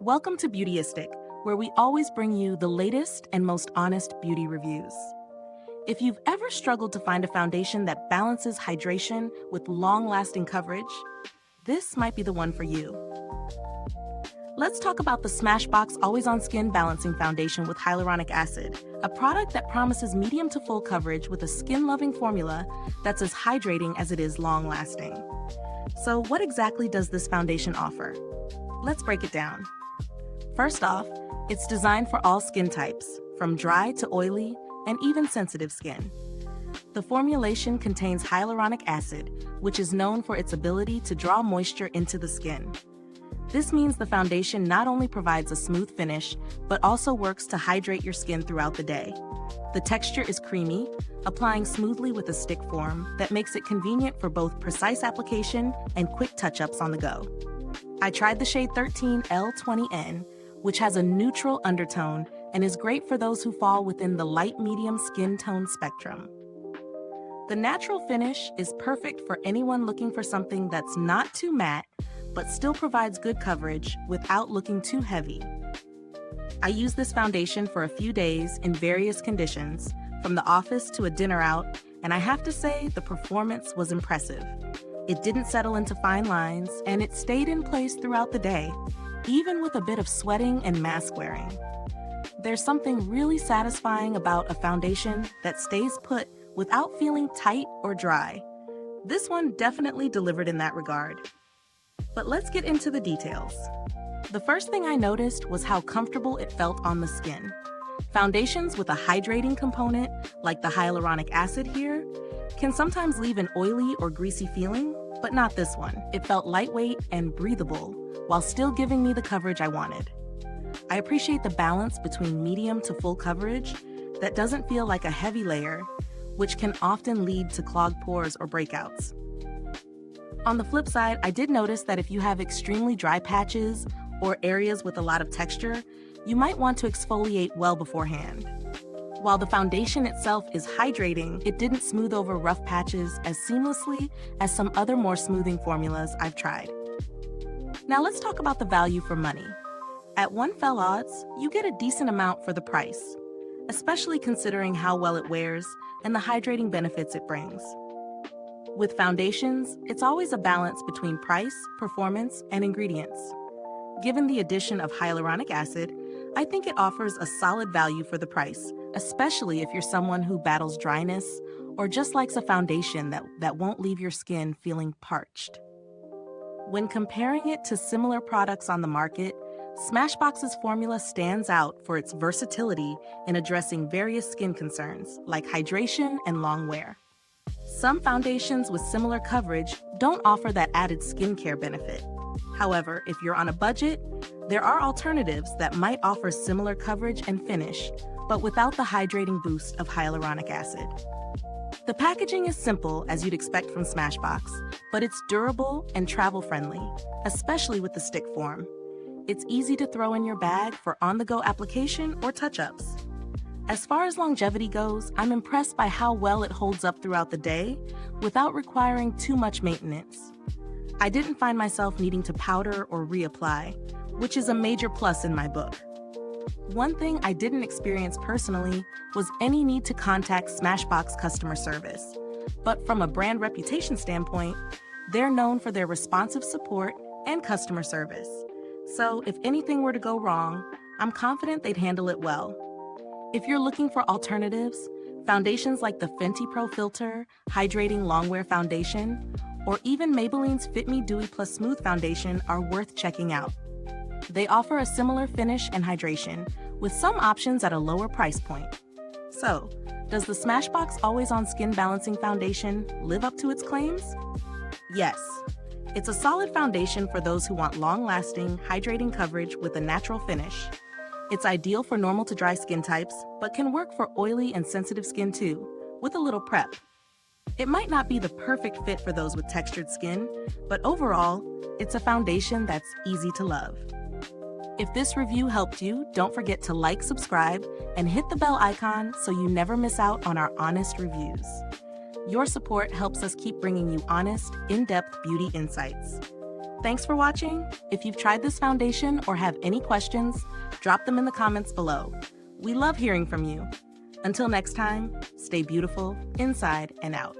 Welcome to Beautyistic, where we always bring you the latest and most honest beauty reviews. If you've ever struggled to find a foundation that balances hydration with long-lasting coverage, this might be the one for you. Let's talk about the Smashbox Always-On Skin Balancing Foundation with Hyaluronic Acid, a product that promises medium to full coverage with a skin-loving formula that's as hydrating as it is long-lasting. So what exactly does this foundation offer? Let's break it down. First off, it's designed for all skin types, from dry to oily and even sensitive skin. The formulation contains hyaluronic acid, which is known for its ability to draw moisture into the skin. This means the foundation not only provides a smooth finish, but also works to hydrate your skin throughout the day. The texture is creamy, applying smoothly with a stick form that makes it convenient for both precise application and quick touch-ups on the go. I tried the shade 13L20N, which has a neutral undertone and is great for those who fall within the light-medium skin tone spectrum. The natural finish is perfect for anyone looking for something that's not too matte, but still provides good coverage without looking too heavy. I used this foundation for a few days in various conditions, from the office to a dinner out, and I have to say the performance was impressive. It didn't settle into fine lines, and it stayed in place throughout the day, even with a bit of sweating and mask wearing. There's something really satisfying about a foundation that stays put without feeling tight or dry. This one definitely delivered in that regard. But let's get into the details. The first thing I noticed was how comfortable it felt on the skin. Foundations with a hydrating component, like the hyaluronic acid here, can sometimes leave an oily or greasy feeling, but not this one. It felt lightweight and breathable, while still giving me the coverage I wanted. I appreciate the balance between medium to full coverage that doesn't feel like a heavy layer, which can often lead to clogged pores or breakouts. On the flip side, I did notice that if you have extremely dry patches or areas with a lot of texture, you might want to exfoliate well beforehand. While the foundation itself is hydrating, it didn't smooth over rough patches as seamlessly as some other more smoothing formulas I've tried. Now let's talk about the value for money. At one fell odds, you get a decent amount for the price, especially considering how well it wears and the hydrating benefits it brings. With foundations, it's always a balance between price, performance, and ingredients. Given the addition of hyaluronic acid, I think it offers a solid value for the price, especially if you're someone who battles dryness or just likes a foundation that won't leave your skin feeling parched. When comparing it to similar products on the market, Smashbox's formula stands out for its versatility in addressing various skin concerns like hydration and long wear. Some foundations with similar coverage don't offer that added skincare benefit. However, if you're on a budget, there are alternatives that might offer similar coverage and finish, but without the hydrating boost of hyaluronic acid. The packaging is simple, as you'd expect from Smashbox, but it's durable and travel-friendly, especially with the stick form. It's easy to throw in your bag for on-the-go application or touch-ups. As far as longevity goes, I'm impressed by how well it holds up throughout the day without requiring too much maintenance. I didn't find myself needing to powder or reapply, which is a major plus in my book. One thing I didn't experience personally was any need to contact Smashbox customer service. But from a brand reputation standpoint, they're known for their responsive support and customer service. So if anything were to go wrong, I'm confident they'd handle it well. If you're looking for alternatives, foundations like the Fenty Pro Filter Hydrating Longwear Foundation, or even Maybelline's Fit Me Dewy Plus Smooth Foundation are worth checking out. They offer a similar finish and hydration, with some options at a lower price point. So, does the Smashbox Always-On Skin Balancing Foundation live up to its claims? Yes. It's a solid foundation for those who want long-lasting, hydrating coverage with a natural finish. It's ideal for normal to dry skin types, but can work for oily and sensitive skin too, with a little prep. It might not be the perfect fit for those with textured skin, but overall, it's a foundation that's easy to love. If this review helped you, don't forget to like, subscribe, and hit the bell icon so you never miss out on our honest reviews. Your support helps us keep bringing you honest, in-depth beauty insights. Thanks for watching. If you've tried this foundation or have any questions, drop them in the comments below. We love hearing from you. Until next time, stay beautiful inside and out.